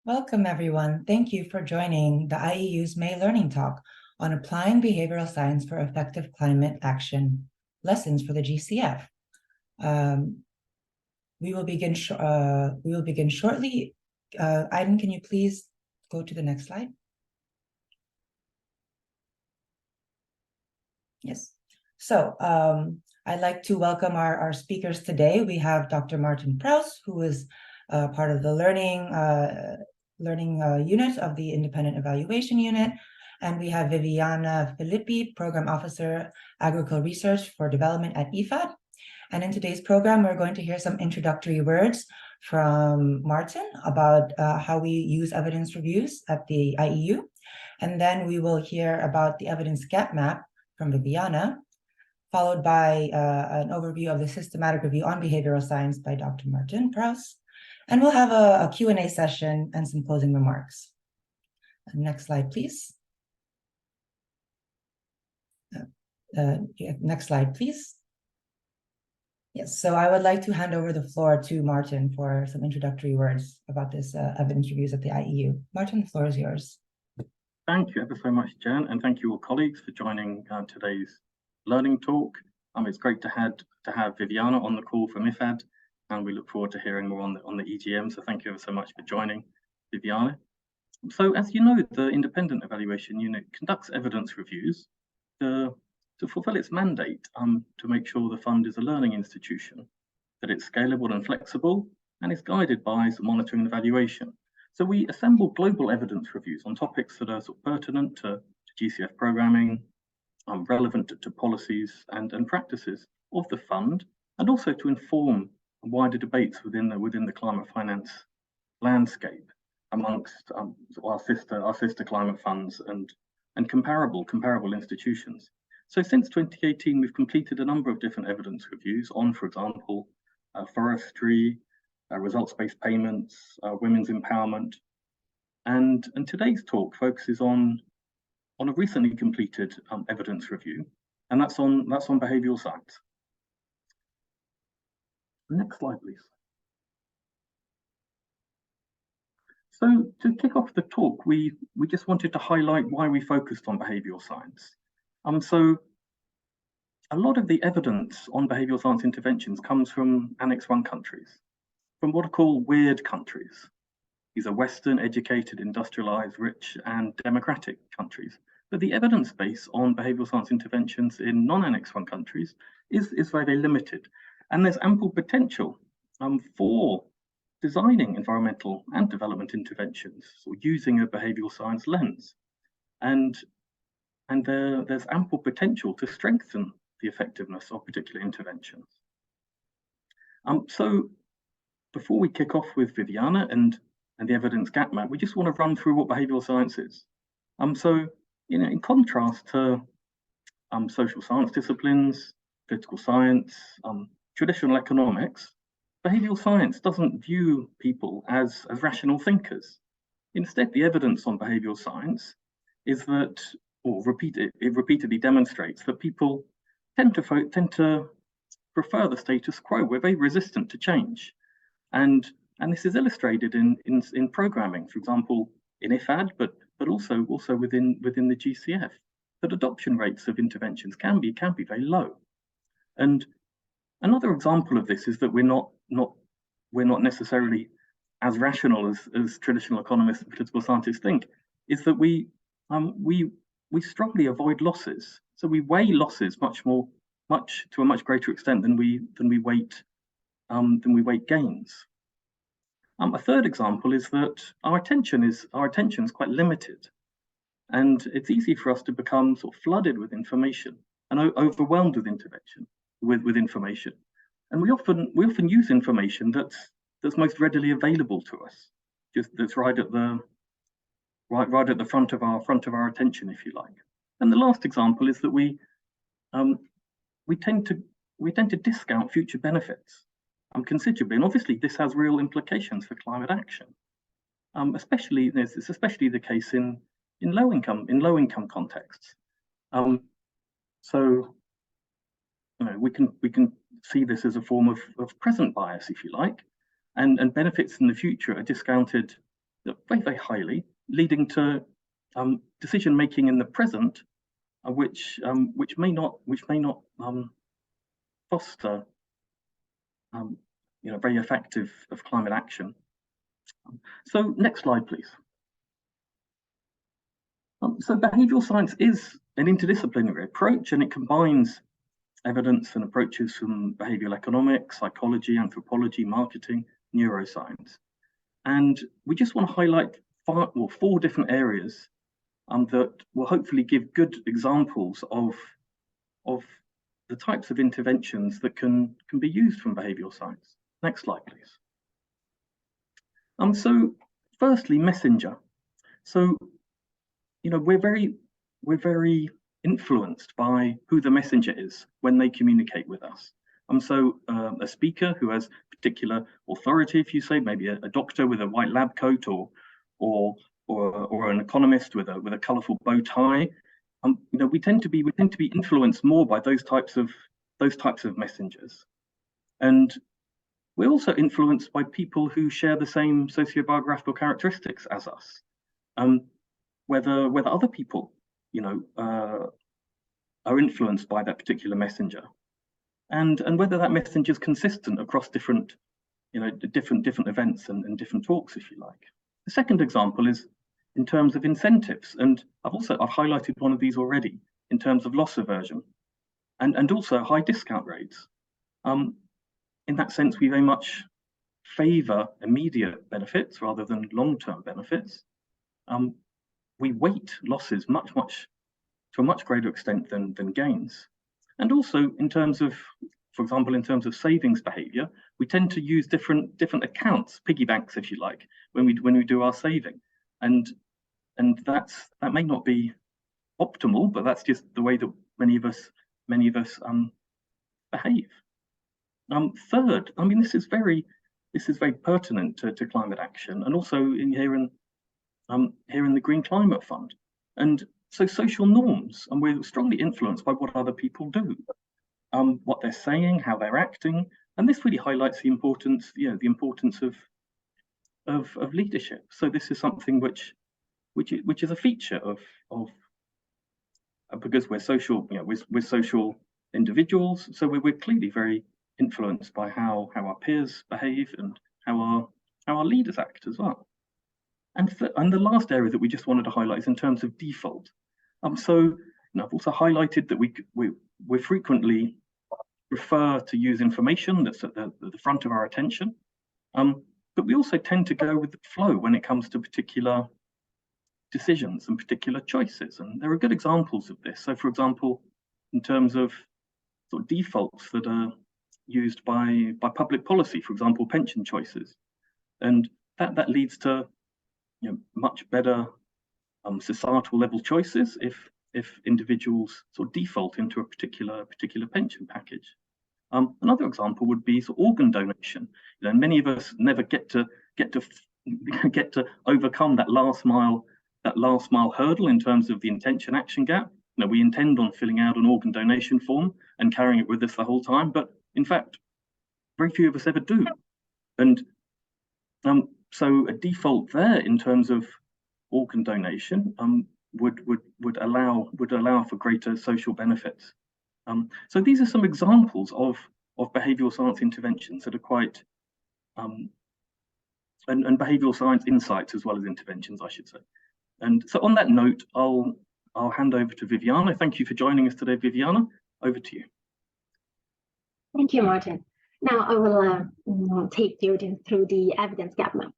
Welcome, everyone. Thank you for joining the IEU's May Learning Talk on Applying Behavioral Science for Effective Climate Action, Lessons for the GCF. We will begin shortly. Aiden, can you please go to the next slide? Yes. So I'd like to welcome our speakers today. We have Dr. Martin Prowse, who is part of the learning unit of the Independent Evaluation Unit. And we have Viviana Filippi, Program Officer, Agricultural Research for Development at IFAD. And in today's program, we're going to hear some introductory words from Martin about how we use evidence reviews at the IEU. And then we will hear about the evidence gap map from Viviana, followed by an overview of the systematic review on behavioral science by Dr. Martin Prowse. And we'll have a Q&A session and some closing remarks. Next slide, please. Next slide, please. Yes, so I would like to hand over the floor to Martin for some introductory words about this evidence reviews at the IEU. Martin, the floor is yours. Thank you ever so much, Jen, and thank you all colleagues for joining today's learning talk. It's great to have Viviana on the call from IFAD, and we look forward to hearing more on the EGM. So thank you ever so much for joining, Viviana. So as you know, the Independent Evaluation Unit conducts evidence reviews to fulfill its mandate to make sure the fund is a learning institution, that it's scalable and flexible, and is guided by monitoring and evaluation. So we assemble global evidence reviews on topics that are pertinent to GCF programming, relevant to policies and practices of the fund, and also to inform wider debates within the climate finance landscape amongst our sister climate funds and comparable institutions. So since 2018, we've completed a number of different evidence reviews on, for example, forestry, results-based payments, women's empowerment, and today's talk focuses on a recently completed evidence review, and that's on behavioural science. Next slide, please. So to kick off the talk, we just wanted to highlight why we focused on behavioural science. So a lot of the evidence on behavioural science interventions comes from Annex I countries, from what are called weird countries. These are Western, educated, industrialised, rich and democratic countries. But the evidence base on behavioural science interventions in non-Annex I countries is very limited. And there's ample potential for designing environmental and development interventions or using a behavioural science lens. And there's ample potential to strengthen the effectiveness of particular interventions. So before we kick off with Viviana and the evidence gap map, we just want to run through what behavioural science is. So in contrast to social science disciplines, political science, traditional economics, behavioural science doesn't view people as rational thinkers. Instead, the evidence on behavioural science is that, it repeatedly demonstrates that people tend to prefer the status quo. We're very resistant to change, and this is illustrated in programming, for example, in IFAD, but also within the GCF. That adoption rates of interventions can be very low. And another example of this is that we're not necessarily as rational as traditional economists and political scientists think. Is that we strongly avoid losses. So we weigh losses to a much greater extent than we weight gains. A third example is that our attention is quite limited, and it's easy for us to become sort of flooded with information and overwhelmed with information. And we often use information that's most readily available to us, that's right at the front of our attention, if you like. And the last example is that we tend to discount future benefits considerably, and obviously this has real implications for climate action. It's especially the case in low income contexts. So we can see this as a form of present bias, if you like, and benefits in the future are discounted very, very highly, leading to decision making in the present, which may not foster very effective of climate action. So next slide, please. So behavioural science is an interdisciplinary approach, and it combines evidence and approaches from behavioural economics, psychology, anthropology, marketing, neuroscience. And we just want to highlight four different areas that will hopefully give good examples of the types of interventions that can be used from behavioural science. Next slide, please. So firstly, messenger. So, we're very influenced by who the messenger is when they communicate with us. So a speaker who has particular authority, if you say, maybe a doctor with a white lab coat, or an economist with a colourful bow tie, we tend to be influenced more by those types of messengers. And we're also influenced by people who share the same sociobiographical characteristics as us. Whether other people, are influenced by that particular messenger, and whether that messenger is consistent across different events and different talks, if you like. The second example is in terms of incentives, and I've highlighted one of these already in terms of loss aversion, and also high discount rates. In that sense, we very much favour immediate benefits rather than long-term benefits. We weight losses to a much greater extent than gains. And also in terms of, for example, in terms of savings behaviour, we tend to use different accounts, piggy banks, if you like, when we do our saving. And that may not be optimal, but that's just the way that many of us behave. Third, this is very pertinent to climate action, and also here in the Green Climate Fund. And so social norms, and we're strongly influenced by what other people do, what they're saying, how they're acting, and this really highlights the importance of leadership. So this is something which is a feature of because we're social, we're social individuals, so we're clearly very influenced by how our peers behave and how our leaders act as well. And the last area that we just wanted to highlight is in terms of default. So I've also highlighted that we frequently prefer to use information that's at the front of our attention, but we also tend to go with the flow when it comes to particular decisions and particular choices. And there are good examples of this. So, for example, in terms of sort of defaults that are used by public policy, for example, pension choices, and that leads to much better societal level choices if individuals sort of default into a particular pension package. Another example would be sort of organ donation. Many of us never get to overcome that last mile hurdle in terms of the intention action gap. We intend on filling out an organ donation form and carrying it with us the whole time, but in fact, very few of us ever do. And so a default there in terms of organ donation would allow for greater social benefits. So these are some examples of behavioural science interventions that are quite and behavioural science insights as well as interventions, I should say. And so on that note, I'll hand over to Viviana. Thank you for joining us today, Viviana. Over to you. Thank you, Martin. Now I will take the audience through the evidence gap map.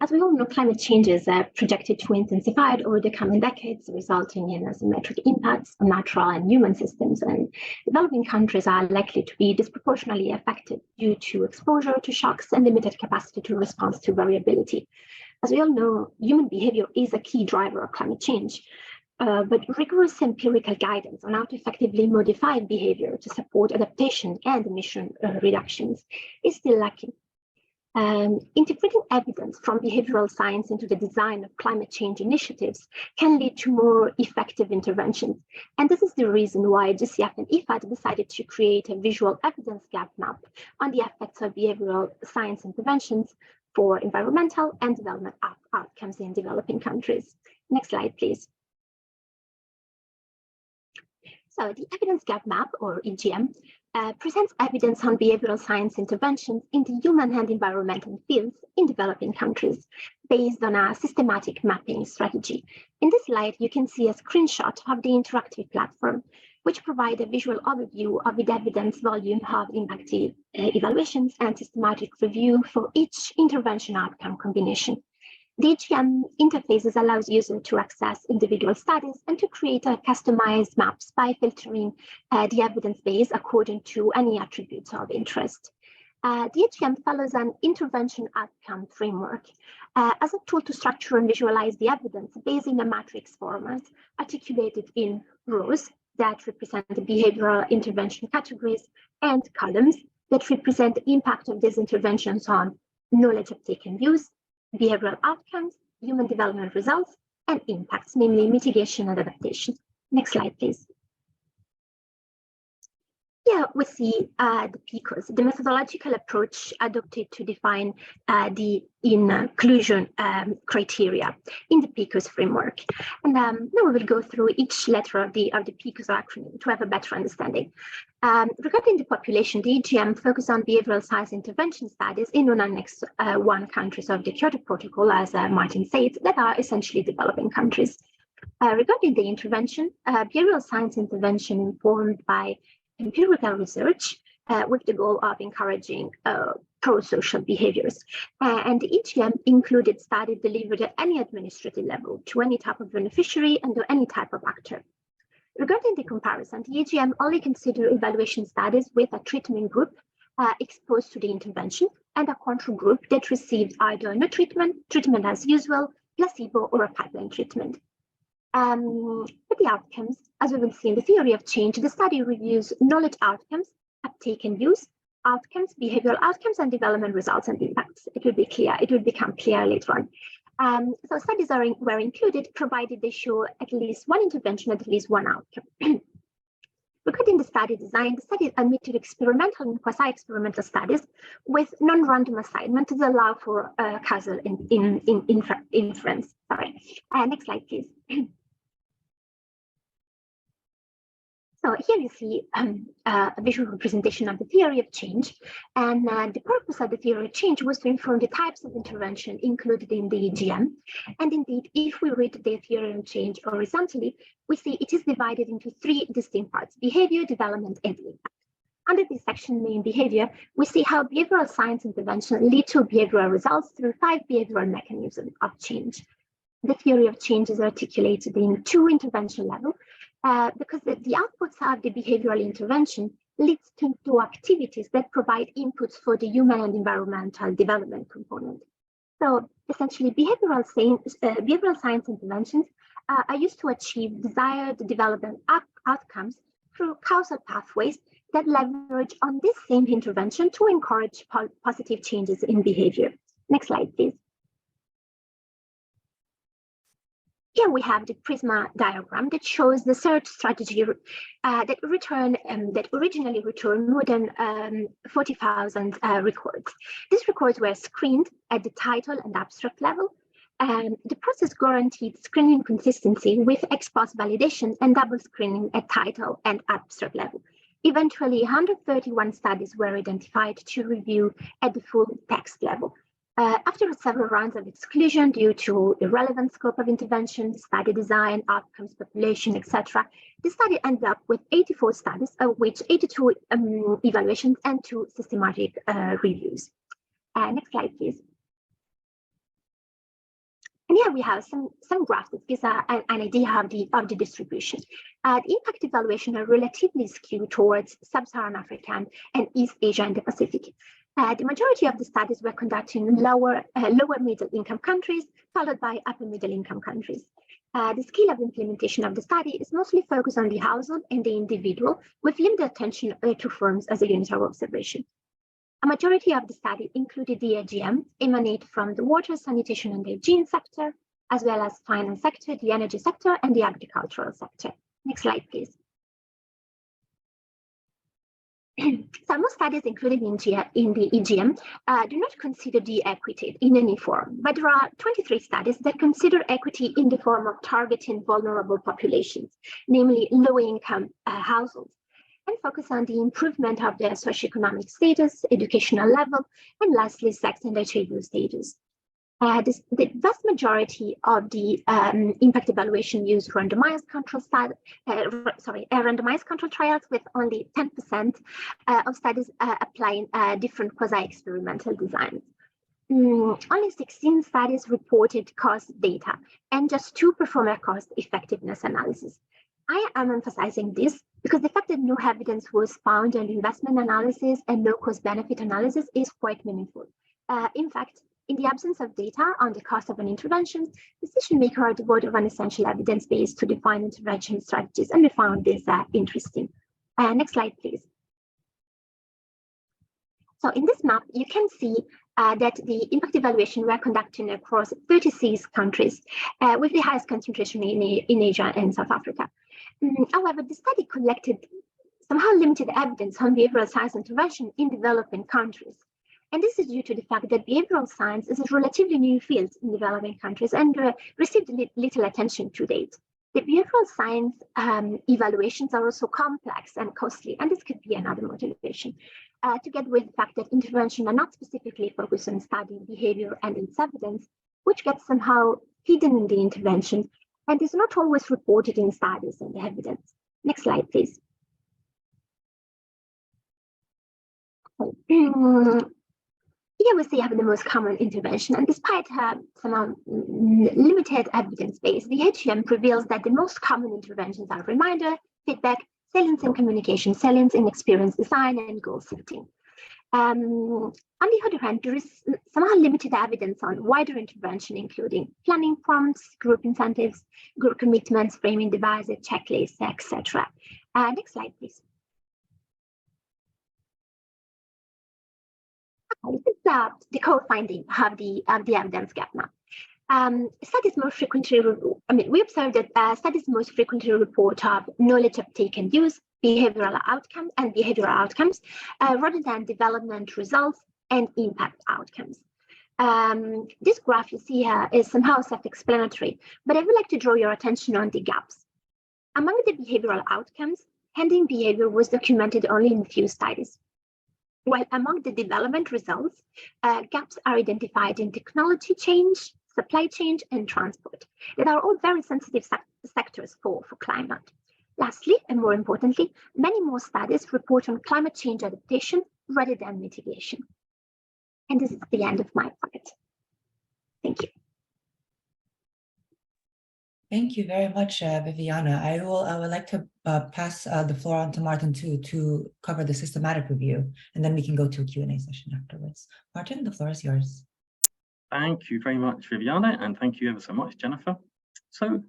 As we all know, climate changes are projected to intensify over the coming decades, resulting in asymmetric impacts on natural and human systems, and developing countries are likely to be disproportionately affected due to exposure to shocks and limited capacity to respond to variability. As we all know, human behavior is a key driver of climate change, but rigorous empirical guidance on how to effectively modify behavior to support adaptation and emission reductions is still lacking. Integrating evidence from behavioral science into the design of climate change initiatives can lead to more effective interventions. And this is the reason why GCF and IFAD decided to create a visual evidence gap map on the effects of behavioral science interventions for environmental and development outcomes in developing countries. Next slide, please. So the evidence gap map, or EGM, presents evidence on behavioral science interventions in the human and environmental fields in developing countries based on a systematic mapping strategy. In this slide, you can see a screenshot of the interactive platform, which provides a visual overview of the evidence volume of impact evaluations and systematic review for each intervention outcome combination. The EGM interfaces allows users to access individual studies and to create customized maps by filtering the evidence base according to any attributes of interest. The EGM follows an intervention outcome framework as a tool to structure and visualize the evidence based in a matrix format articulated in rows that represent the behavioral intervention categories and columns that represent the impact of these interventions on knowledge uptake and use, behavioral outcomes, human development results, and impacts, namely mitigation and adaptation. Next slide, please. Here we see the PICOs, the methodological approach adopted to define the inclusion criteria in the PICOs framework. And now we will go through each letter of the PICOs acronym to have a better understanding. Regarding the population, the EGM focused on behavioral science intervention studies in non-Annex 1 countries of the Kyoto Protocol, as Martin said, that are essentially developing countries. Regarding the intervention, behavioral science intervention informed by empirical research with the goal of encouraging pro-social behaviors. And the EGM included studies delivered at any administrative level to any type of beneficiary and to any type of actor. Regarding the comparison, the EGM only considered evaluation studies with a treatment group exposed to the intervention and a control group that received either no treatment, treatment as usual, placebo, or a pipeline treatment. For the outcomes, as we will see in the theory of change, the study reviews knowledge outcomes, uptake and use, outcomes, behavioral outcomes, and development results and impacts. It will be clear, it will become clear later on. So studies were included, provided they show at least one intervention, at least one outcome. Regarding the study design, the study admitted experimental and quasi-experimental studies with non-random assignment to allow for causal inference. Sorry. Next slide, please. So here you see a visual representation of the theory of change, and the purpose of the theory of change was to inform the types of intervention included in the EGM. And indeed, if we read the theory of change horizontally, we see it is divided into three distinct parts: behavior, development, and impact. Under this section, main behavior, we see how behavioral science intervention lead to behavioral results through 5 behavioral mechanisms of change. The theory of change is articulated in 2 intervention levels, because the outputs of the behavioral intervention leads to activities that provide inputs for the human and environmental development component. So essentially, behavioral science interventions are used to achieve desired development outcomes through causal pathways that leverage on this same intervention to encourage positive changes in behavior. Next slide, please. Here we have the PRISMA diagram that shows the search strategy that originally returned more than 40,000 records. These records were screened at the title and abstract level, and the process guaranteed screening consistency with ex post validation and double screening at title and abstract level. Eventually, 131 studies were identified to review at the full text level. After several rounds of exclusion due to irrelevant scope of intervention, study design, outcomes, population, etc., the study ended up with 84 studies, of which 82 evaluations and 2 systematic reviews. Next slide, please. And here we have some graphs that gives an idea of the distribution. The impact evaluation are relatively skewed towards Sub-Saharan Africa and East Asia and the Pacific. The majority of the studies were conducted in lower middle income countries, followed by upper middle income countries. The scale of implementation of the study is mostly focused on the household and the individual, with limited attention to firms as a unit of observation. A majority of the study included the EGM, emanate from the water, sanitation, and the hygiene sector, as well as finance sector, the energy sector, and the agricultural sector. Next slide, please. Some studies included in the EGM do not consider equity in any form, but there are 23 studies that consider equity in the form of targeting vulnerable populations, namely low-income households, and focus on the improvement of their socioeconomic status, educational level, and lastly, sex and HIV status. The vast majority of the impact evaluation used randomized control trials, with only 10% of studies applying different quasi-experimental designs. Only 16 studies reported cost data, and just 2 performed a cost effectiveness analysis. I am emphasizing this because the fact that no evidence was found on investment analysis and no cost-benefit analysis is quite meaningful. In fact, in the absence of data on the cost of an intervention, decision makers are devoid of an essential evidence base to define intervention strategies, and we found this interesting. Next slide, please. So in this map, you can see that the impact evaluation were conducted across 36 countries, with the highest concentration in Asia and South Africa. However, the study collected somehow limited evidence on behavioral science intervention in developing countries. And this is due to the fact that behavioral science is a relatively new field in developing countries and received little attention to date. The behavioral science evaluations are also complex and costly, and this could be another motivation, together with the fact that interventions are not specifically focused on studying behavior and its evidence, which gets somehow hidden in the intervention and is not always reported in studies and evidence. Next slide, please. Here we see the most common intervention, and despite some limited evidence base, the EGM reveals that the most common interventions are reminder, feedback, salience in communication, salience in experience design, and goal setting. On the other hand, there is somehow limited evidence on wider intervention, including planning prompts, group incentives, group commitments, framing devices, checklists, etc. Next slide, please. This is the core finding of the evidence gap map. Studies most frequently, we observed that studies most frequently report of knowledge uptake and use, behavioral outcomes, rather than development results and impact outcomes. This graph you see here is somehow self-explanatory, but I would like to draw your attention on the gaps. Among the behavioral outcomes, handling behavior was documented only in a few studies. While among the development results, gaps are identified in technology change, supply chain, and transport, that are all very sensitive sectors for climate. Lastly, and more importantly, many more studies report on climate change adaptation rather than mitigation. And this is the end of my part. Thank you. Thank you very much, Viviana. I would like to pass the floor on to Martin to cover the systematic review, and then we can go to a Q&A session afterwards. Martin, the floor is yours. Thank you very much, Viviana, and thank you ever so much, Jennifer. So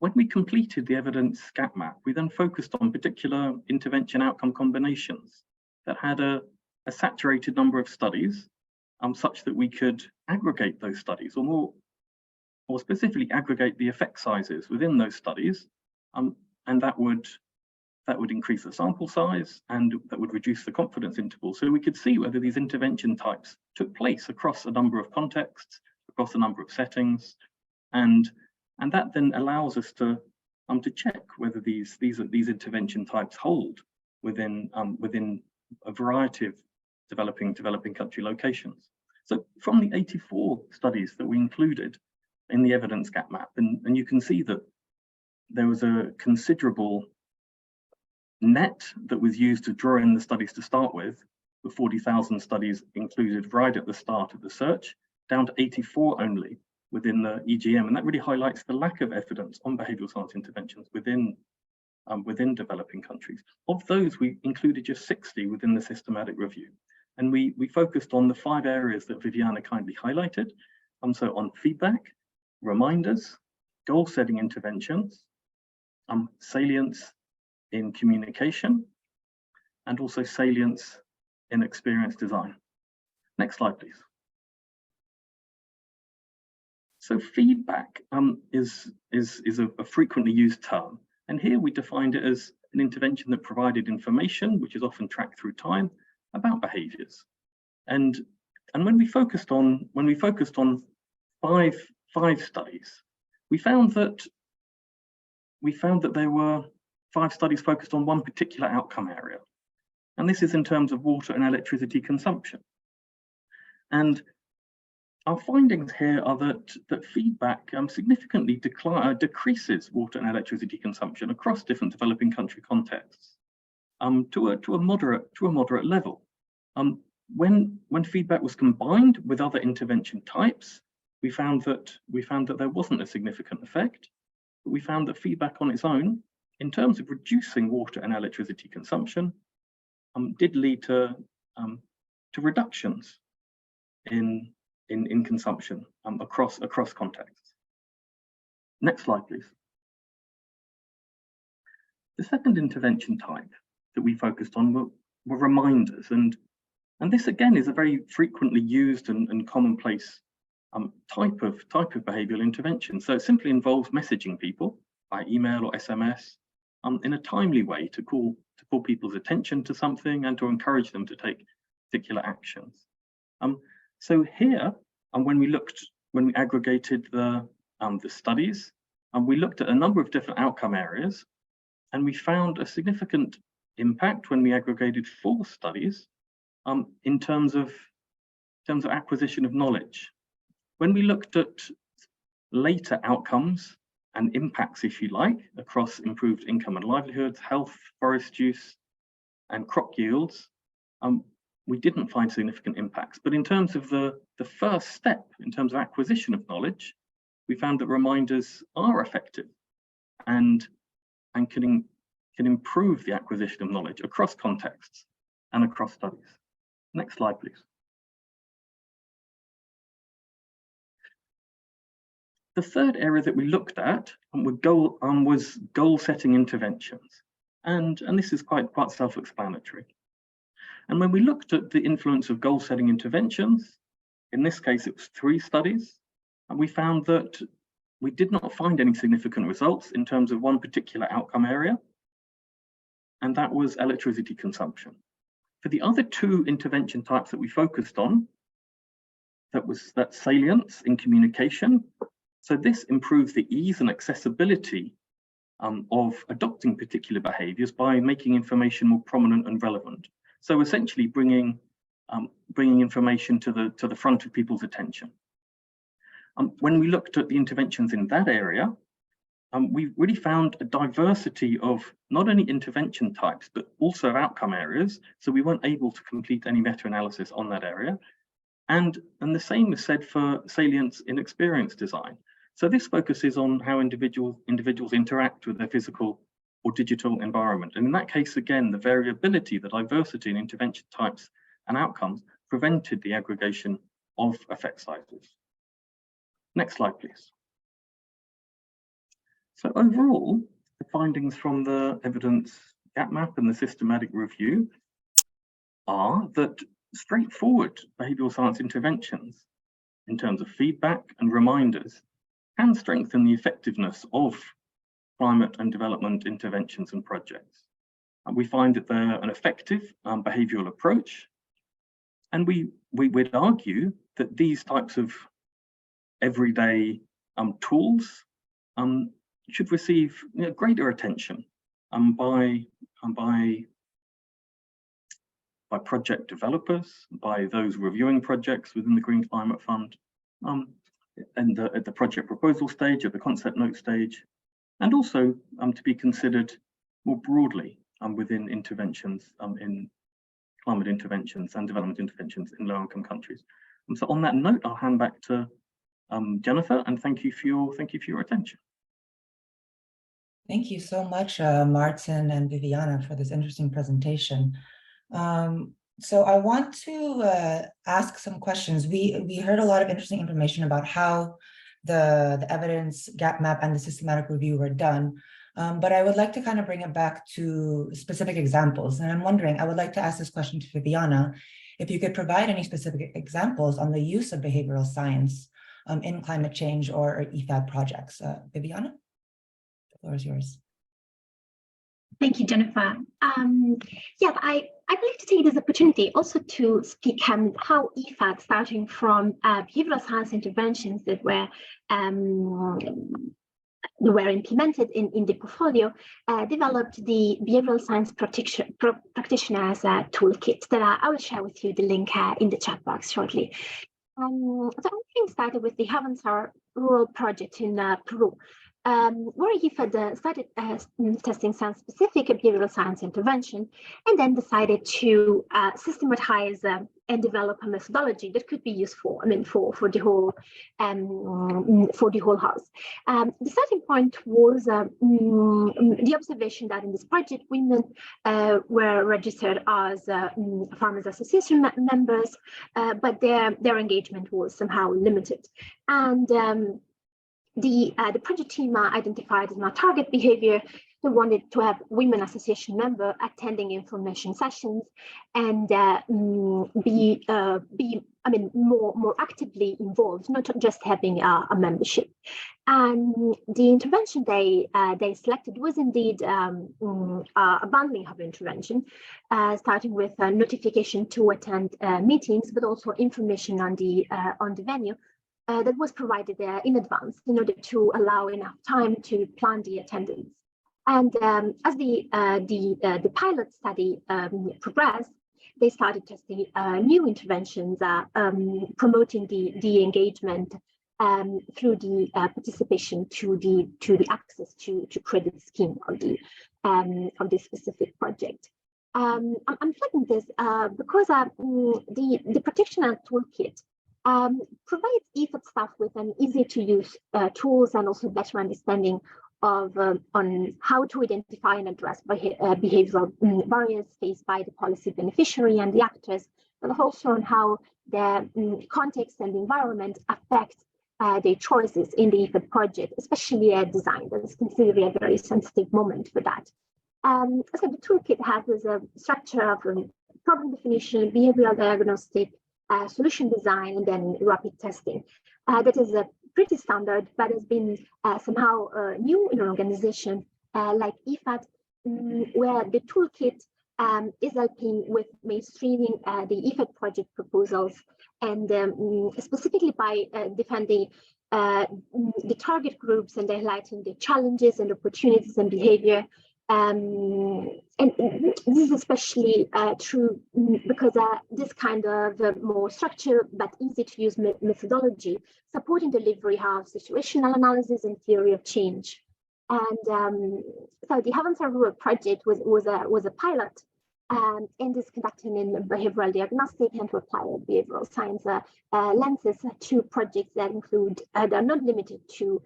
when we completed the evidence gap map, we then focused on particular intervention outcome combinations that had a saturated number of studies, such that we could aggregate those studies, or more specifically aggregate the effect sizes within those studies, and that would increase the sample size, and that would reduce the confidence interval, so we could see whether these intervention types took place across a number of contexts, across a number of settings, and that then allows us to check whether these intervention types hold within a variety of developing country locations. So from the 84 studies that we included in the evidence gap map, and you can see that there was a considerable net that was used to draw in the studies to start with. The 40,000 studies included right at the start of the search, down to 84 only within the EGM, and that really highlights the lack of evidence on behavioural science interventions within developing countries. Of those, we included just 60 within the systematic review, and we focused on the 5 areas that Viviana kindly highlighted, so on feedback, reminders, goal-setting interventions, salience in communication, and also salience in experience design. Next slide, please. So feedback is a frequently used term, and here we defined it as an intervention that provided information, which is often tracked through time, about behaviours. And when we focused on five studies, we found that there were 5 studies focused on one particular outcome area, and this is in terms of water and electricity consumption. And our findings here are that feedback significantly decreases water and electricity consumption across different developing country contexts to a moderate level. When feedback was combined with other intervention types, we found that there wasn't a significant effect, but we found that feedback on its own, in terms of reducing water and electricity consumption, did lead to reductions in consumption across contexts. Next slide, please. The second intervention type that we focused on were reminders, and this again is a very frequently used and commonplace type of behavioural intervention. So it simply involves messaging people by email or SMS in a timely way to call people's attention to something and to encourage them to take particular actions. So here, when we aggregated the studies, we looked at a number of different outcome areas, and we found a significant impact when we aggregated 4 studies in terms of acquisition of knowledge. When we looked at later outcomes and impacts, if you like, across improved income and livelihoods, health, forest use, and crop yields, we didn't find significant impacts. But in terms of the first step, in terms of acquisition of knowledge, we found that reminders are effective and can improve the acquisition of knowledge across contexts and across studies. Next slide, please. The third area that we looked at was goal-setting interventions, and this is quite self-explanatory. And when we looked at the influence of goal-setting interventions, in this case it was 3 studies, and we found that we did not find any significant results in terms of one particular outcome area, and that was electricity consumption. For the other 2 intervention types that we focused on, that's salience in communication. So this improves the ease and accessibility of adopting particular behaviours by making information more prominent and relevant. So essentially bringing information to the front of people's attention. When we looked at the interventions in that area, we really found a diversity of not only intervention types, but also outcome areas. So we weren't able to complete any meta-analysis on that area. And the same is said for salience in experience design. So this focuses on how individuals interact with their physical or digital environment. And in that case, again, the variability, the diversity in intervention types and outcomes prevented the aggregation of effect sizes. Next slide, please. So overall, the findings from the evidence gap map and the systematic review are that straightforward behavioural science interventions in terms of feedback and reminders can strengthen the effectiveness of climate and development interventions and projects. We find that they're an effective behavioural approach, and we would argue that these types of everyday tools should receive greater attention by project developers, by those reviewing projects within the Green Climate Fund, and at the project proposal stage, at the concept note stage, and also to be considered more broadly within interventions in climate interventions and development interventions in low-income countries. And so on that note, I'll hand back to Jennifer, and thank you for your attention. Thank you so much, Martin and Viviana, for this interesting presentation. So I want to ask some questions. We heard a lot of interesting information about how the evidence gap map and the systematic review were done, but I would like to kind of bring it back to specific examples. And I'm wondering, I would like to ask this question to Viviana, if you could provide any specific examples on the use of behavioral science in climate change or EFAD projects. Viviana, the floor is yours. Thank you, Jennifer. Yeah, I'd like to take this opportunity also to speak how IFAD, starting from behavioral science interventions that were implemented in the portfolio, developed the behavioral science practitioners toolkit that I will share with you the link in the chat box shortly. So everything started with the Havanzar rural project in Peru, where IFAD started testing some specific behavioral science intervention, and then decided to systematize and develop a methodology that could be useful, for the whole house. The starting point was the observation that in this project, women were registered as farmers association members, but their engagement was somehow limited, and the project team identified as my target behavior. We wanted to have women association members attending information sessions and be more actively involved, not just having a membership. And the intervention they selected was indeed a bundling of intervention, starting with a notification to attend meetings, but also information on the venue. That was provided in advance in order to allow enough time to plan the attendance. And as the pilot study progressed, they started testing new interventions, promoting the engagement through the participation to the access to credit scheme of the specific project. I'm flagging this because the practitioner toolkit provides IFAD staff with an easy-to-use tools and also better understanding of on how to identify and address behavioral barriers faced by the policy beneficiary and the actors, but also on how the context and the environment affect their choices in the IFAD project, especially design. That is considered a very sensitive moment for that. So the toolkit has a structure of problem definition, behavioral diagnostic, solution design, and then rapid testing. That is pretty standard, but has been somehow new in an organization like IFAD, where the toolkit is helping with mainstreaming the IFAD project proposals, and specifically by defending the target groups and highlighting the challenges and opportunities and behavior. And this is especially true because this kind of more structured but easy to use methodology supporting delivery of situational analysis and theory of change. And so the Havanzar Rural project was a pilot and is conducted in behavioral diagnostic and to apply behavioral science lenses to projects that include, that are not limited to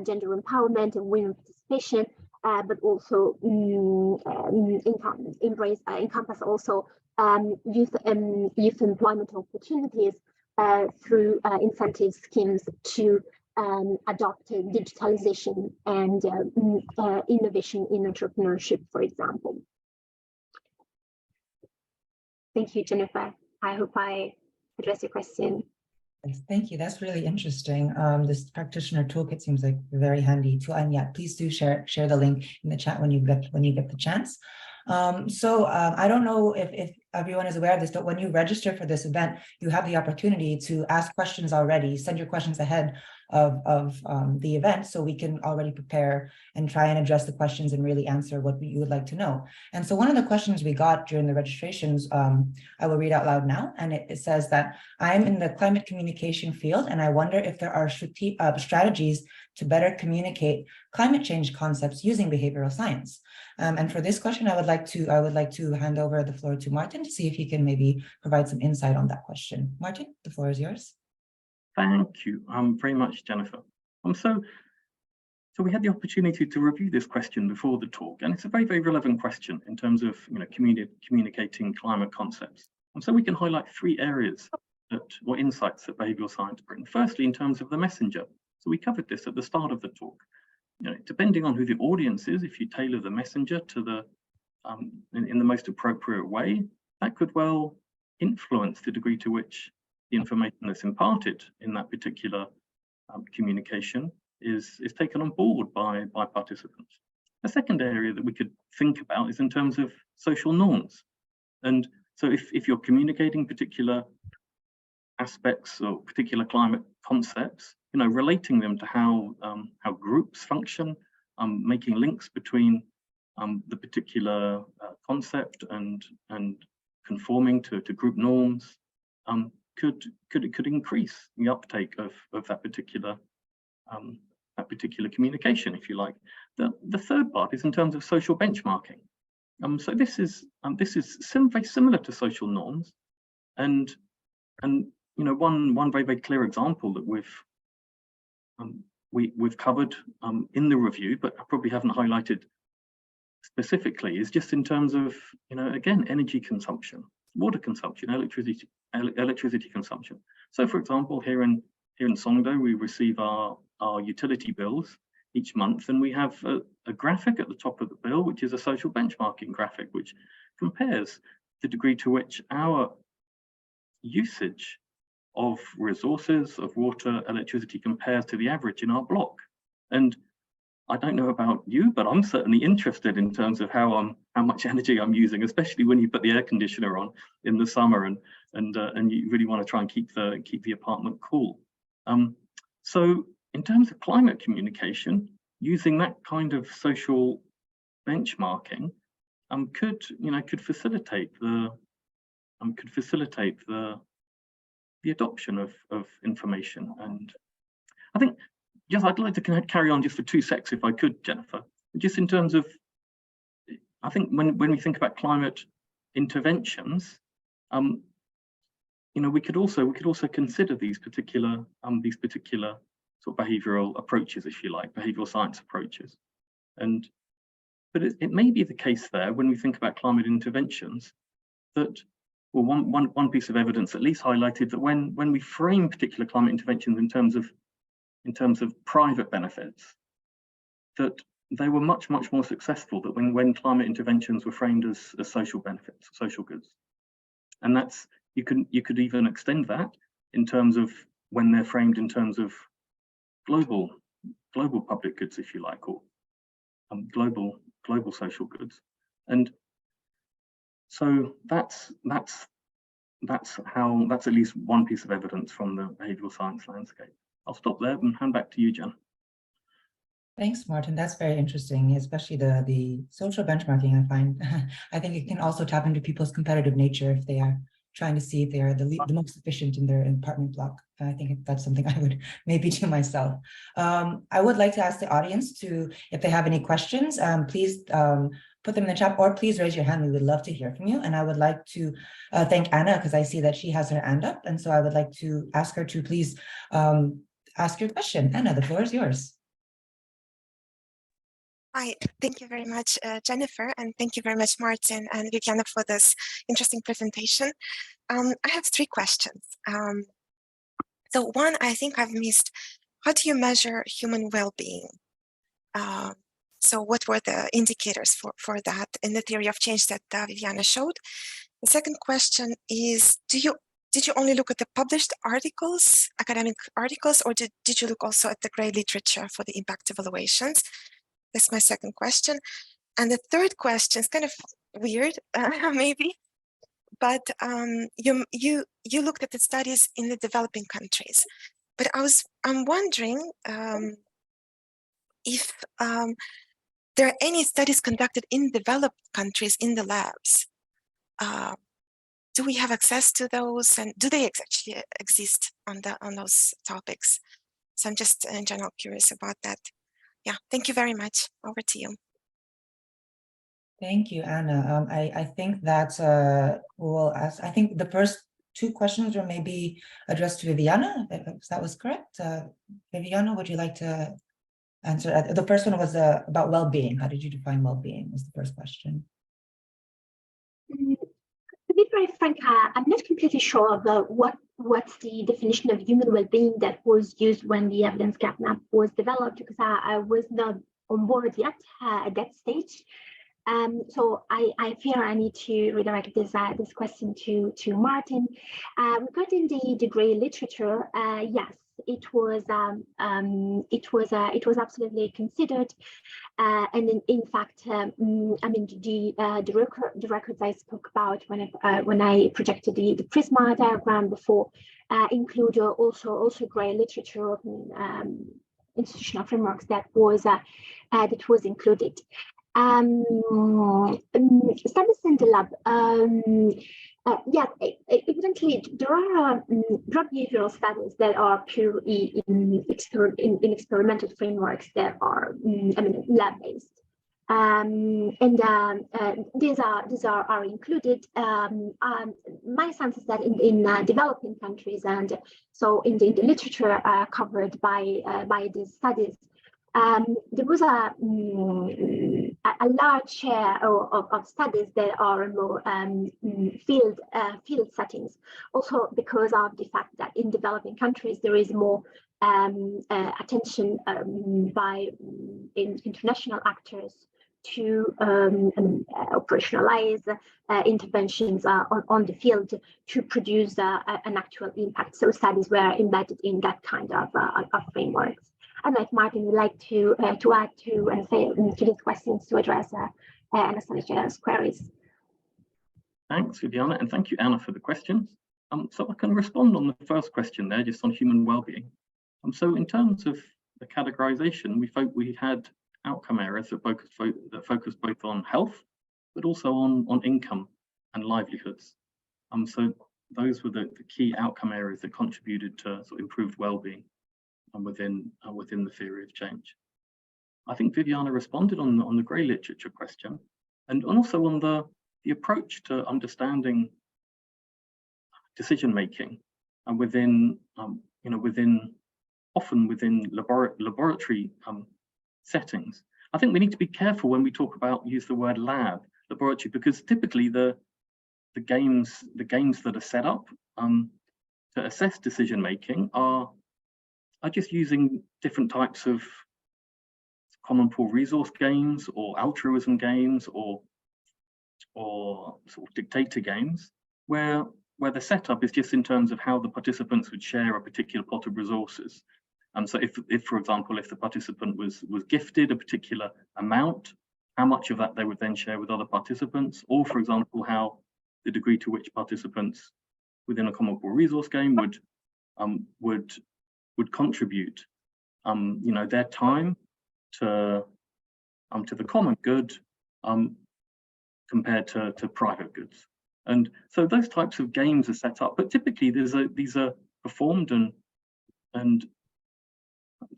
gender empowerment and women participation, but also encompass also youth employment opportunities through incentive schemes to adopt digitalization and innovation in entrepreneurship, for example. Thank you, Jennifer. I hope I addressed your question. Yes, thank you. That's really interesting. This practitioner toolkit seems like a very handy tool, and yeah, please do share the link in the chat when you get the chance. I don't know if everyone is aware of this, but when you register for this event, you have the opportunity to ask questions already. Send your questions ahead of the event, so we can already prepare and try and address the questions and really answer what you would like to know. And so one of the questions we got during the registrations, I will read out loud now, and it says that I'm in the climate communication field, and I wonder if there are strategies to better communicate climate change concepts using behavioral science. And for this question, I would like to hand over the floor to Martin to see if he can maybe provide some insight on that question. Martin, the floor is yours. Thank you very much, Jennifer. So we had the opportunity to review this question before the talk, and it's a very, very relevant question in terms of communicating climate concepts. And so we can highlight three areas or insights that behavioral science brings. Firstly, in terms of the messenger. So we covered this at the start of the talk. Depending on who the audience is, if you tailor the messenger to the in the most appropriate way, that could well influence the degree to which the information that's imparted in that particular communication is taken on board by participants. A second area that we could think about is in terms of social norms. And so if you're communicating particular aspects or particular climate concepts, relating them to how groups function, making links between the particular concept and conforming to group norms, could increase the uptake of that particular communication, if you like. The third part is in terms of social benchmarking. So this is very similar to social norms, and one very clear example that we've covered in the review, but I probably haven't highlighted specifically, is just in terms of again, energy consumption, water consumption, electricity consumption. So for example, here in Songdo, we receive our utility bills each month, and we have a graphic at the top of the bill, which is a social benchmarking graphic, which compares the degree to which our usage of resources, of water, electricity, compares to the average in our block. And I don't know about you, but I'm certainly interested in terms of how much energy I'm using, especially when you put the air conditioner on in the summer and you really want to try and keep the apartment cool. So in terms of climate communication, using that kind of social benchmarking could facilitate the adoption of information. And I think, yes, I'd like to carry on just for 2 seconds, if I could, Jennifer. Just in terms of, I think when we think about climate interventions, we could also consider these particular sort of behavioural approaches, if you like, behavioural science approaches. But it may be the case there, when we think about climate interventions, that, well, one piece of evidence at least highlighted that when we frame particular climate interventions in terms of private benefits, that they were much more successful than when climate interventions were framed as social benefits, social goods. And that's, you could even extend that in terms of when they're framed in terms of global public goods, if you like, or global social goods. And so that's at least one piece of evidence from the behavioural science landscape. I'll stop there and hand back to you, Jen. Thanks, Martin. That's very interesting, especially the social benchmarking. I think it can also tap into people's competitive nature if they are trying to see if they are the most efficient in their apartment block. I think that's something I would maybe do myself. I would like to ask the audience if they have any questions, please put them in the chat, or please raise your hand. We would love to hear from you. And I would like to thank Anna, because I see that she has her hand up. And so I would like to ask her to please ask your question. Anna, the floor is yours. Hi, thank you very much, Jennifer, and thank you very much, Martin and Viviana, for this interesting presentation. I have 3 questions. So one, I think I've missed, how do you measure human well-being? So what were the indicators for that in the theory of change that Viviana showed? The second question is, did you only look at the published articles, academic articles, or did you look also at the grey literature for the impact evaluations? That's my second question. And the third question is kind of weird, maybe, but you looked at the studies in the developing countries. But I'm wondering if there are any studies conducted in developed countries in the labs. Do we have access to those, and do they actually exist on those topics? So I'm just in general curious about that. Yeah, thank you very much. Over to you. Thank you, Anna. I think that we'll ask, I think the first 2 questions were maybe addressed to Viviana, if that was correct. Viviana, would you like to answer? The first one was about well-being. How did you define well-being was the first question. To be very frank, I'm not completely sure about what's the definition of human well-being that was used when the evidence gap map was developed, because I was not on board yet at that stage. So I fear I need to redirect this question to Martin. Regarding the grey literature, yes, it was absolutely considered, and in fact, I mean, the records I spoke about when I projected the PRISMA diagram before include also grey literature, institutional frameworks that was included. Studies in the lab. Yeah, evidently there are drug behavioral studies that are purely in experimental frameworks that are, I mean, lab-based. These are included. My sense is that in developing countries, and so in the literature covered by these studies, there was a large share of studies that are more field settings, also because of the fact that in developing countries there is more attention by international actors to operationalize interventions on the field to produce an actual impact. So studies were embedded in that kind of frameworks. I'd like Martin would like to add to and say to these questions to address Anastasia's queries. Thanks, Viviana, and thank you, Anna, for the questions. So I can respond on the first question there, just on human well-being. So in terms of the categorization, we had outcome areas that focused both on health, but also on income and livelihoods. So those were the key outcome areas that contributed to sort of improved well-being within the theory of change. I think Viviana responded on the grey literature question, and also on the approach to understanding decision making, and within often within laboratory settings. I think we need to be careful when we use the word laboratory, because typically the games that are set up to assess decision making are just using different types of common pool resource games or altruism games or sort of dictator games, where the setup is just in terms of how the participants would share a particular pot of resources. And so if for example, if the participant was gifted a particular amount, how much of that they would then share with other participants, or for example, how the degree to which participants within a common pool resource game would contribute their time to the common good compared to private goods. And so those types of games are set up, but typically these are performed, and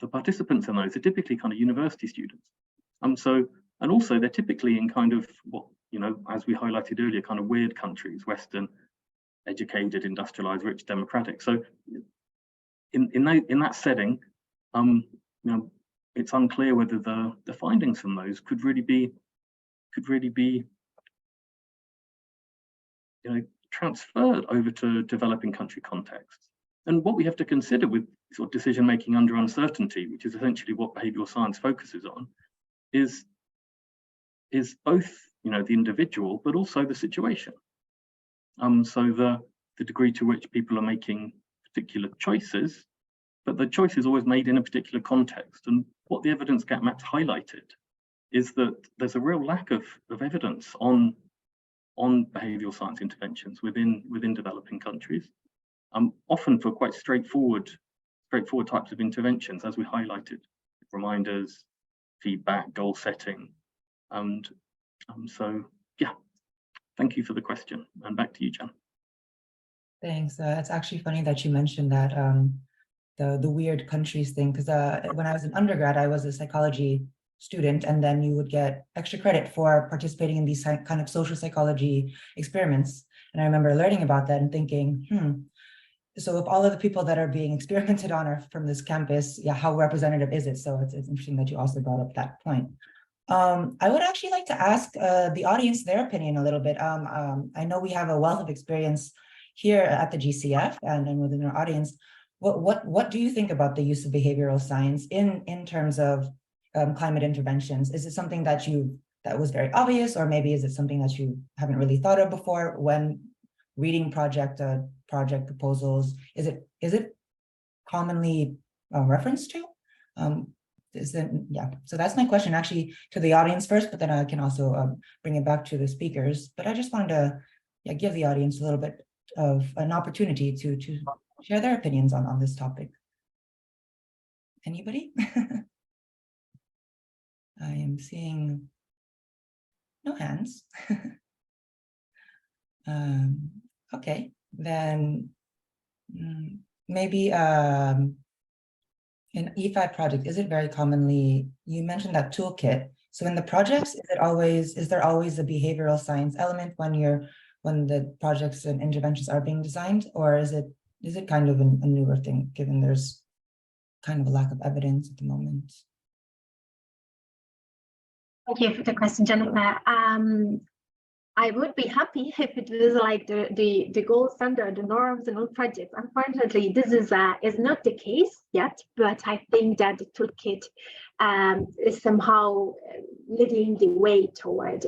the participants in those are typically kind of university students. And also they're typically in kind of what, as we highlighted earlier, kind of weird countries, Western, educated, industrialized, rich, democratic. So in that setting, it's unclear whether the findings from those could really be transferred over to developing country contexts. And what we have to consider with sort of decision making under uncertainty, which is essentially what behavioral science focuses on, is both the individual but also the situation. So the degree to which people are making particular choices, but the choice is always made in a particular context. And what the evidence gap maps highlighted is that there's a real lack of evidence on behavioral science interventions within developing countries, often for quite straightforward types of interventions, as we highlighted: reminders, feedback, goal setting. And so yeah, thank you for the question, and back to you, Jen. Thanks. It's actually funny that you mentioned that the weird countries thing, because when I was an undergrad, I was a psychology student, and then you would get extra credit for participating in these kind of social psychology experiments. And I remember learning about that and thinking, so if all of the people that are being experimented on are from this campus, yeah, how representative is it? So it's interesting that you also brought up that point. I would actually like to ask the audience their opinion a little bit. I know we have a wealth of experience here at the GCF and within our audience. What do you think about the use of behavioral science in terms of climate interventions? Is it something that was very obvious, or maybe is it something that you haven't really thought of before when reading project proposals? Is it commonly referenced to? So that's my question actually to the audience first, but then I can also bring it back to the speakers. But I just wanted to give the audience a little bit of an opportunity to share their opinions on this topic. Anybody? I am seeing no hands. Okay, then maybe in E5 project, is it very commonly, you mentioned that toolkit. So in the projects, is there always a behavioral science element when the projects and interventions are being designed, or is it kind of a newer thing, given there's kind of a lack of evidence at the moment? Thank you for the question, Jennifer. I would be happy if it was like the gold standard, the norms and all projects. Unfortunately, this is not the case yet, but I think that the toolkit is somehow leading the way toward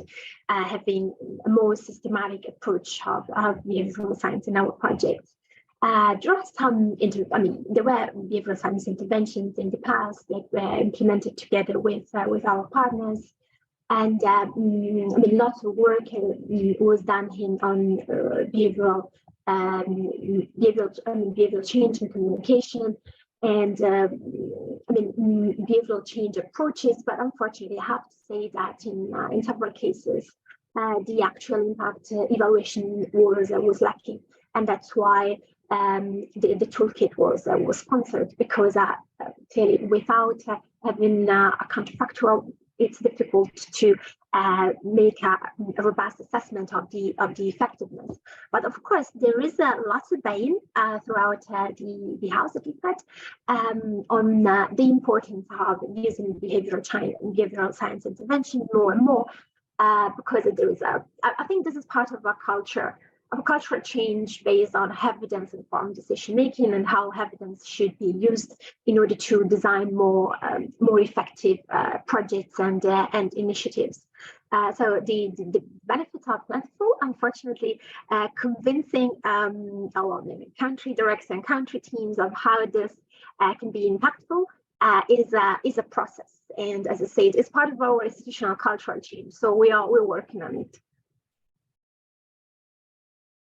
having a more systematic approach of behavioral science in our projects. There are there were behavioral science interventions in the past that were implemented together with our partners. And lots of work was done on behavioral change and communication, and behavioral change approaches. But unfortunately, I have to say that in several cases, the actual impact evaluation was lacking, and that's why the toolkit was sponsored, because clearly without having a counterfactual, it's difficult to make a robust assessment of the effectiveness. But of course, there is lots of buy-in throughout the house of IFAD on the importance of using behavioral science intervention more and more, because there is I think this is part of a cultural change based on evidence-informed decision-making and how evidence should be used in order to design more effective projects and initiatives. So the benefits are plentiful. Unfortunately, convincing our country directors and country teams of how this can be impactful is a process. And as I said, it's part of our institutional cultural change. So we're working on it.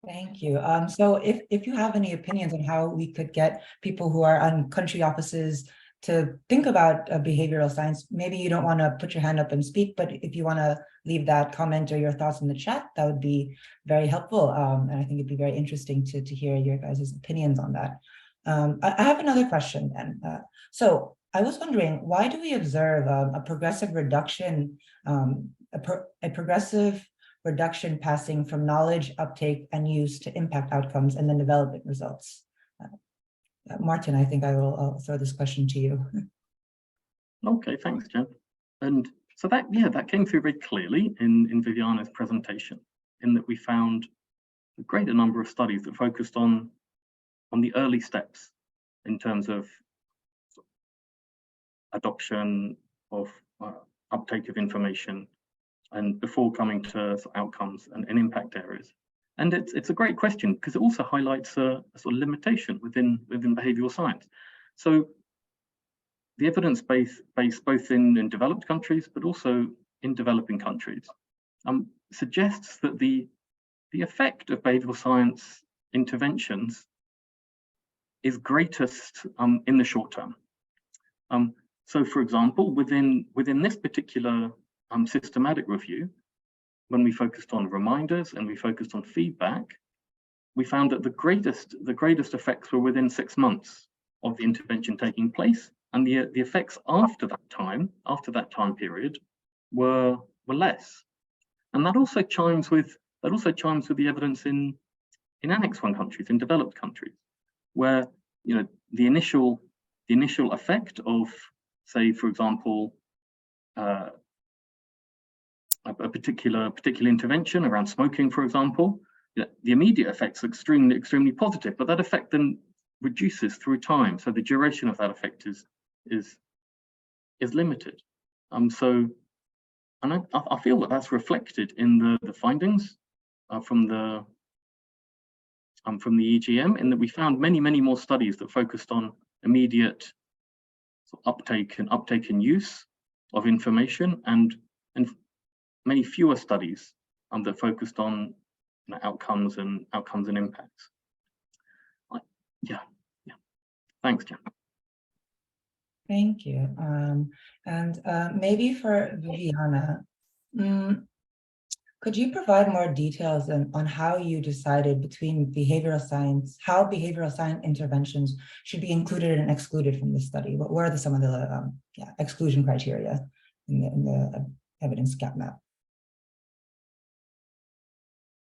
Thank you. So if you have any opinions on how we could get people who are on country offices to think about behavioral science, maybe you don't want to put your hand up and speak, but if you want to leave that comment or your thoughts in the chat, that would be very helpful. And I think it'd be very interesting to hear your guys' opinions on that. I have another question then. So I was wondering, why do we observe a progressive reduction, a progressive reduction passing from knowledge, uptake, and use to impact outcomes and then development results? Martin, I think I'll throw this question to you. Okay, thanks, Jen. And so that came through very clearly in Viviana's presentation, in that we found a greater number of studies that focused on the early steps in terms of adoption of uptake of information, and before coming to outcomes and impact areas. And it's a great question, because it also highlights a sort of limitation within behavioral science. So the evidence base both in developed countries, but also in developing countries, suggests that the effect of behavioral science interventions is greatest in the short term. So for example, within this particular systematic review, when we focused on reminders and we focused on feedback, we found that the greatest effects were within 6 months of the intervention taking place, and the effects after that time period were less. And that also chimes with the evidence in Annex 1 countries, in developed countries, where the initial effect of, say, for example, a particular intervention around smoking, for example, the immediate effects are extremely positive, but that effect then reduces through time. So the duration of that effect is limited. So, and I feel that that's reflected in the findings from the EGM, in that we found many more studies that focused on immediate uptake and use of information, and many fewer studies that focused on outcomes and impacts. Yeah. Thanks, Jen. Thank you. And maybe for Viviana, could you provide more details on how you decided between how behavioral science interventions should be included and excluded from the study? What were some of the exclusion criteria in the evidence gap map?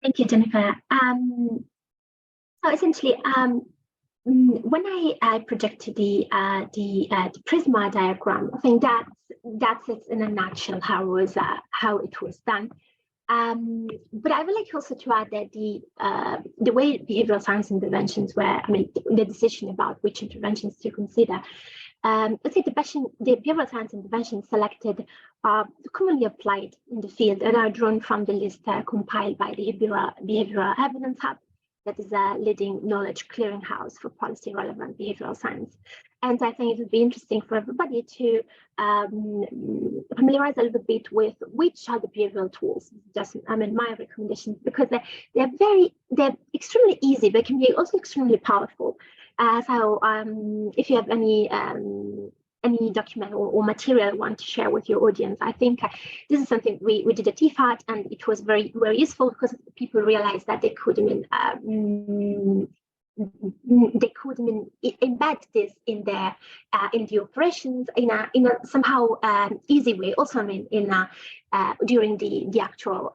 Thank you, Jennifer. So essentially, when I projected the PRISMA diagram, I think that's it in a nutshell how it was done. But I would like also to add that the way behavioral science interventions were, the decision about which interventions to consider, let's say the behavioral science interventions selected commonly applied in the field and are drawn from the list compiled by the Behavioral Evidence Hub, that is a leading knowledge clearinghouse for policy relevant behavioral science. And I think it would be interesting for everybody to familiarize a little bit with which are the behavioral tools. Just my recommendations, because they're extremely easy, but can be also extremely powerful. So if you have any document or material you want to share with your audience, I think this is something we did at IFAD, and it was very, very useful because people realized that they could embed this in their in the operations in a somehow easy way. Also, during the actual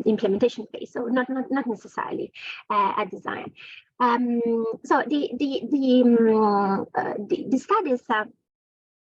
implementation phase. So not necessarily a design. So the studies.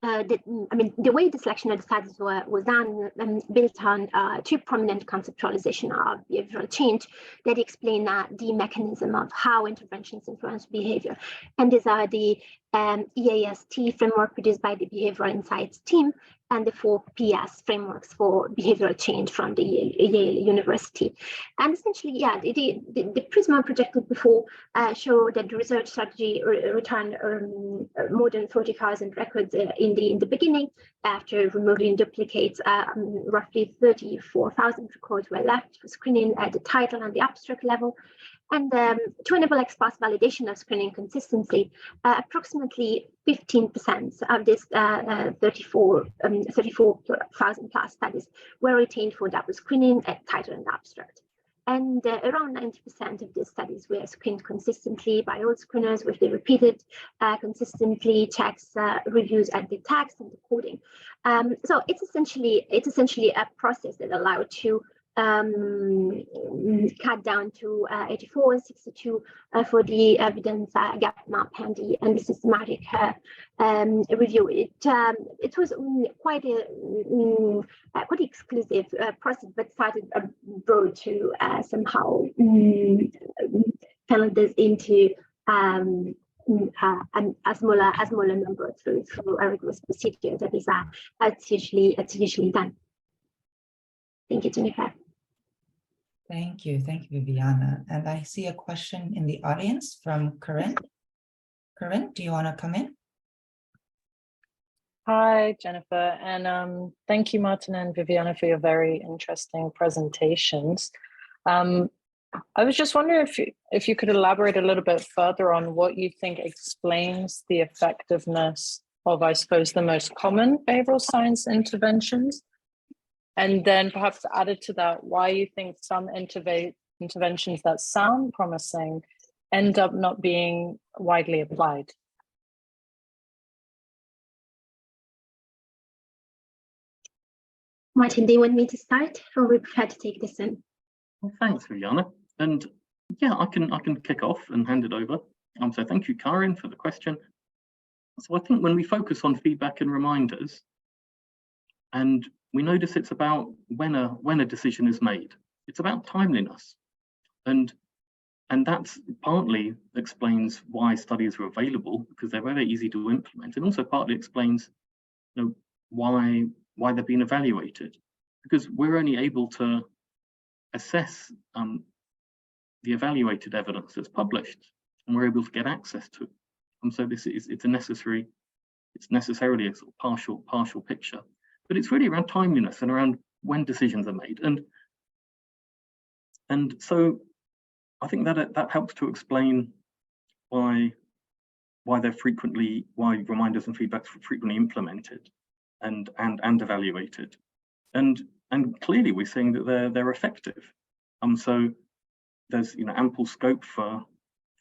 The way the selection of the studies was done built on two prominent conceptualization of behavioral change that explain the mechanism of how interventions influence behavior. And these are the EAST framework produced by the Behavioral Insights team and the 4 PS frameworks for behavioral change from the Yale University. And essentially, the PRISMA projected before showed that the research strategy returned more than 40,000 records in the beginning. After removing duplicates, roughly 34,000 records were left for screening at the title and the abstract level. And to enable ex post validation of screening consistency, approximately 15% of this 34,000 plus studies were retained for double screening at title and abstract. And around 90% of these studies were screened consistently by all screeners with the repeated consistently checks, reviews at the text and the coding. So it's essentially a process that allowed to cut down to 84 and 62 for the evidence gap map and the systematic review. It was quite exclusive process, but started broad to somehow funnel this into a smaller number through a rigorous procedure that is it's usually done. Thank you, Jennifer. Thank you, Viviana. And I see a question in the audience from Corinne. Corinne, do you want to come in? Hi, Jennifer, and thank you, Martin and Viviana, for your very interesting presentations. I was just wondering if you could elaborate a little bit further on what you think explains the effectiveness of, I suppose, the most common behavioral science interventions. And then perhaps added to that, why you think some interventions that sound promising end up not being widely applied. Martin, do you want me to start, or we prefer to take this in? Well, thanks, Viviana. And yeah, I can kick off and hand it over. So thank you, Karin, for the question. So I think when we focus on feedback and reminders, and we notice it's about when a decision is made. It's about timeliness, and that's partly explains why studies are available, because they're very easy to implement, and also partly explains, why they're being evaluated, because we're only able to assess the evaluated evidence that's published, and we're able to get access to it. So it's necessarily a sort of partial picture, but it's really around timeliness and around when decisions are made. And so I think that helps to explain why reminders and feedbacks are frequently implemented and evaluated. And clearly we're seeing that they're effective. So there's ample scope for,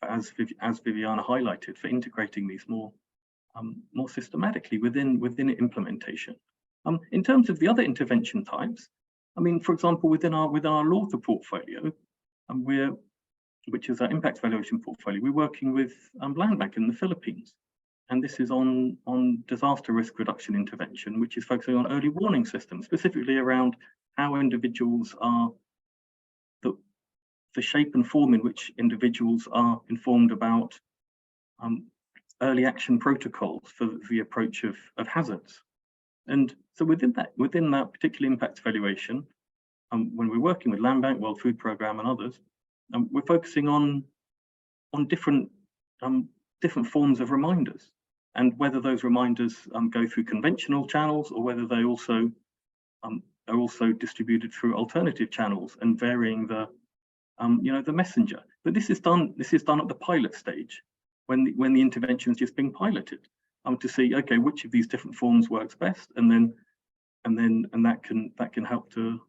as Viviana highlighted, for integrating these more systematically within implementation. In terms of the other intervention types, I mean, for example, within our LAUTHR portfolio, which is our impact evaluation portfolio, we're working with Land Bank in the Philippines, and this is on disaster risk reduction intervention, which is focusing on early warning systems, specifically around how individuals are, the shape and form in which individuals are informed about early action protocols for the approach of hazards. And so within that particular impact evaluation, when we're working with Land Bank, World Food Programme and others, we're focusing on different forms of reminders, and whether those reminders go through conventional channels or whether they also are also distributed through alternative channels, and varying the the messenger. But this is done at the pilot stage, when the intervention is just being piloted, to see, okay, which of these different forms works best, and that can help to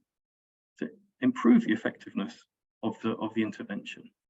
improve the effectiveness of the intervention.